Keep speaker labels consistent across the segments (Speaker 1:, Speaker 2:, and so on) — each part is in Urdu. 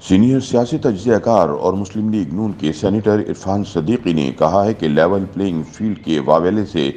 Speaker 1: سینئر سیاسی تجزیہ کار اور مسلم لیگ نون کے سینیٹر عرفان صدیقی نے کہا ہے کہ لیول پلینگ فیلڈ کے واویلے سے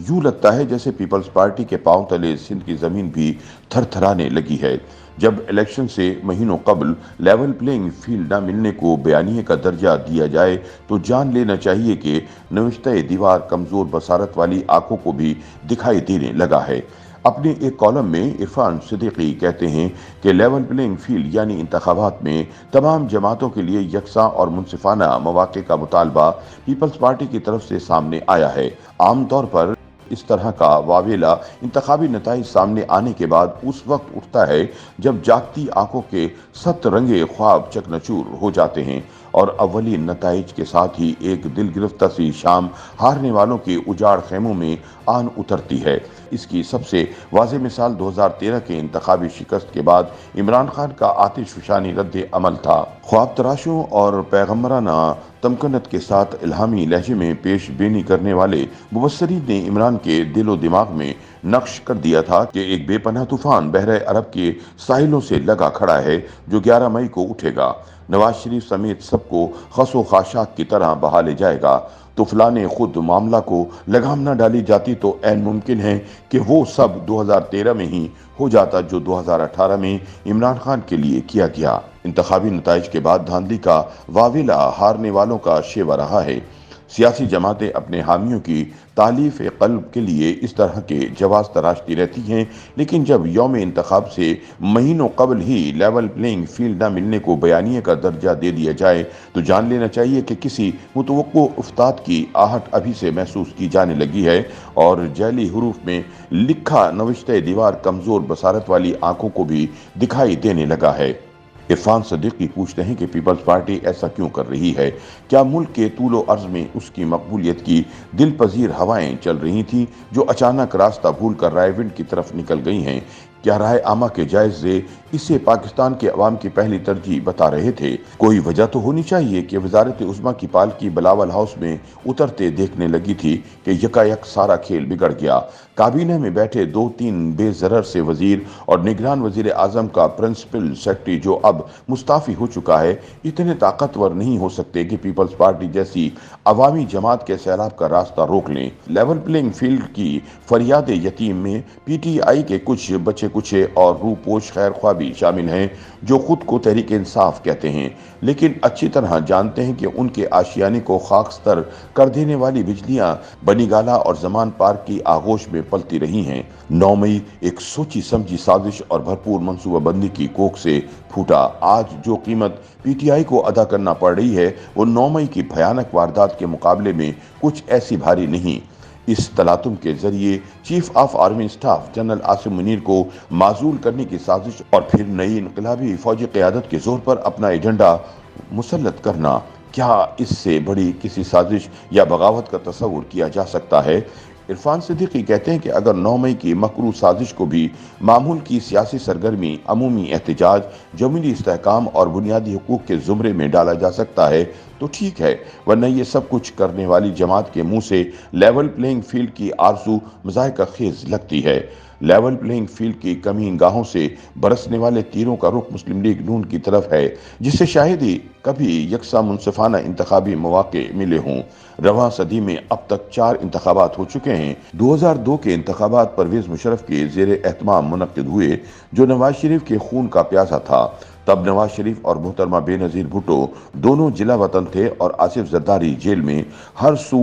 Speaker 1: یوں لگتا ہے جیسے پیپلز پارٹی کے پاؤں تلے سندھ کی زمین بھی تھر تھرانے لگی ہے۔ جب الیکشن سے مہینوں قبل لیول پلینگ فیلڈ نہ ملنے کو بیانیے کا درجہ دیا جائے تو جان لینا چاہیے کہ نوشتہ دیوار کمزور بصارت والی آنکھوں کو بھی دکھائی دینے لگا ہے۔ اپنے ایک کالم میں عرفان صدیقی کہتے ہیں کہ لیول پلینگ فیلڈ یعنی انتخابات میں تمام جماعتوں کے لیے یکساں اور منصفانہ مواقع کا مطالبہ پیپلز پارٹی کی طرف سے سامنے آیا ہے۔ عام طور پر اس طرح کا واویلا انتخابی نتائج سامنے آنے کے بعد اس وقت اٹھتا ہے جب جاگتی آنکھوں کے ست رنگے خواب چکنچور ہو جاتے ہیں اور اولین نتائج کے ساتھ ہی ایک دل گرفتہ سی شام ہارنے والوں کے اجاڑ خیموں میں آن اترتی ہے۔ اس کی سب سے واضح مثال 2013 کے انتخابی شکست کے بعد عمران خان کا آتش فشانی رد عمل تھا۔ خواب تراشوں اور پیغمبرانہ تمکنت کے ساتھ الہامی لہجے میں پیش بینی کرنے والے مبصرین نے عمران کے دل و دماغ میں نقش کر دیا تھا کہ ایک بے پناہ طوفان بحر عرب کے ساحلوں سے لگا کھڑا ہے جو 11 مئی کو اٹھے گا۔ نواز شریف سمیت سب کو خس و خاشاک کی طرح بہا لے جائے گا۔ تو فلاں خود معاملہ کو لگام نہ ڈالی جاتی تو عین ممکن ہے کہ وہ سب 2013 میں ہی ہو جاتا جو 2018 میں عمران خان کے لیے کیا گیا۔ انتخابی نتائج کے بعد دھاندلی کا واویلا ہارنے والوں کا شیوا رہا ہے۔ سیاسی جماعتیں اپنے حامیوں کی تالیف قلب کے لیے اس طرح کے جواز تراشتی رہتی ہیں، لیکن جب یوم انتخاب سے مہینوں قبل ہی لیول پلینگ فیلڈ نہ ملنے کو بیانیے کا درجہ دے دیا جائے تو جان لینا چاہیے کہ کسی متوقع افتاد کی آہٹ ابھی سے محسوس کی جانے لگی ہے اور جعلی حروف میں لکھا نوشتہ دیوار کمزور بصارت والی آنکھوں کو بھی دکھائی دینے لگا ہے۔ عرفان صدیقی پوچھتے ہیں کہ پیپلز پارٹی ایسا کیوں کر رہی ہے؟ کیا ملک کے طول و عرض میں اس کی مقبولیت کی دل پذیر ہوائیں چل رہی تھیں جو اچانک راستہ بھول کر رائے ونڈ کی طرف نکل گئی ہیں؟ کیا رائے عامہ کے جائزے اسے پاکستان کے عوام کی پہلی ترجیح بتا رہے تھے؟ کوئی وجہ تو ہونی چاہیے کہ وزارت عظمیٰ کی پالکی بلاول ہاؤس میں اترتے دیکھنے لگی تھی کہ یکایک سارا کھیل بگڑ گیا۔ کابینہ میں بیٹھے 2-3 بے ضرر سے وزیر اور نگران وزیر اعظم کا پرنسپل سیکرٹری جو اب مستعفی ہو چکا ہے اتنے طاقتور نہیں ہو سکتے کہ پیپلز پارٹی جیسی عوامی جماعت کے سیلاب کا راستہ روک لیں۔ لیول پلینگ فیلڈ کی فریاد یتیم میں پی ٹی آئی کے کچھ بچے کچے اور روپوش خیر خواہ بھی شامل ہیں جو خود کو تحریک انصاف کہتے ہیں لیکن اچھی طرح جانتے ہیں کہ ان کے آشیانے کو خاکستر کر دینے والی بجلیاں بنی گالہ اور زمان پارک کی آغوش میں پلتی رہی ہیں۔ 9 مئی ایک سوچی سمجھی سازش اور بھرپور منصوبہ بندی کی کوکھ سے پھوٹا۔ آج جو قیمت پی ٹی آئی کو ادا کرنا پڑ رہی ہے وہ 9 مئی کی بھیانک واردات کے مقابلے میں کچھ ایسی بھاری نہیں۔ اس تلاطم کے ذریعے chief of army staff general Asim Munir کو معزول کرنے کی سازش اور پھر نئی انقلابی فوجی قیادت کے زور پر اپنا ایجنڈا مسلط کرنا، کیا اس سے بڑی کسی سازش یا بغاوت کا تصور کیا جا سکتا ہے؟ عرفان صدیقی کہتے ہیں کہ اگر 9 مئی کی مکروہ سازش کو بھی معمول کی سیاسی سرگرمی، عمومی احتجاج، جمہوری استحکام اور بنیادی حقوق کے زمرے میں ڈالا جا سکتا ہے تو ٹھیک ہے، ورنہ یہ سب کچھ کرنے والی جماعت کے منہ سے لیول پلینگ فیلڈ کی آرزو مضحکہ خیز لگتی ہے۔ لیول پلینگ فیلڈ کی کمین گاہوں سے برسنے والے تیروں کا رخ مسلم لیگ نون کی طرف ہے جس سے شاید ہی کبھی یکساں منصفانہ انتخابی مواقع ملے ہوں۔ رواں صدی میں اب تک 4 انتخابات ہو چکے ہیں۔ 2002 کے انتخابات پرویز مشرف کے زیر اہتمام منعقد ہوئے جو نواز شریف کے خون کا پیاسا تھا۔ تب نواز شریف اور محترمہ بے نظیر بھٹو دونوں جلا وطن تھے اور آصف زرداری جیل میں ہر سو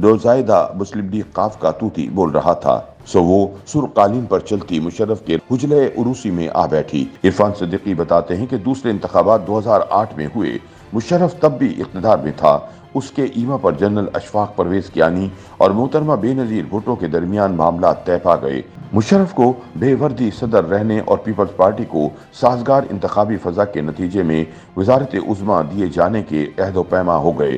Speaker 1: دوزائیدہ مسلم لیگ قاف کا طوطی بول رہا تھا، سو وہ سر قالین پر چلتی مشرف کے حجلے عروسی میں آ بیٹھی۔ عرفان صدیقی بتاتے ہیں کہ دوسرے انتخابات 2008 میں ہوئے۔ مشرف تب بھی اقتدار میں تھا۔ اس کے ایما پر جنرل اشفاق پرویز کیانی اور محترمہ بے نظیر بھٹو کے درمیان معاملات طے پا گئے۔ مشرف کو بے وردی صدر رہنے اور پیپلز پارٹی کو سازگار انتخابی فضا کے نتیجے میں وزارت عظمیٰ دیے جانے کے عہد و پیما ہو گئے۔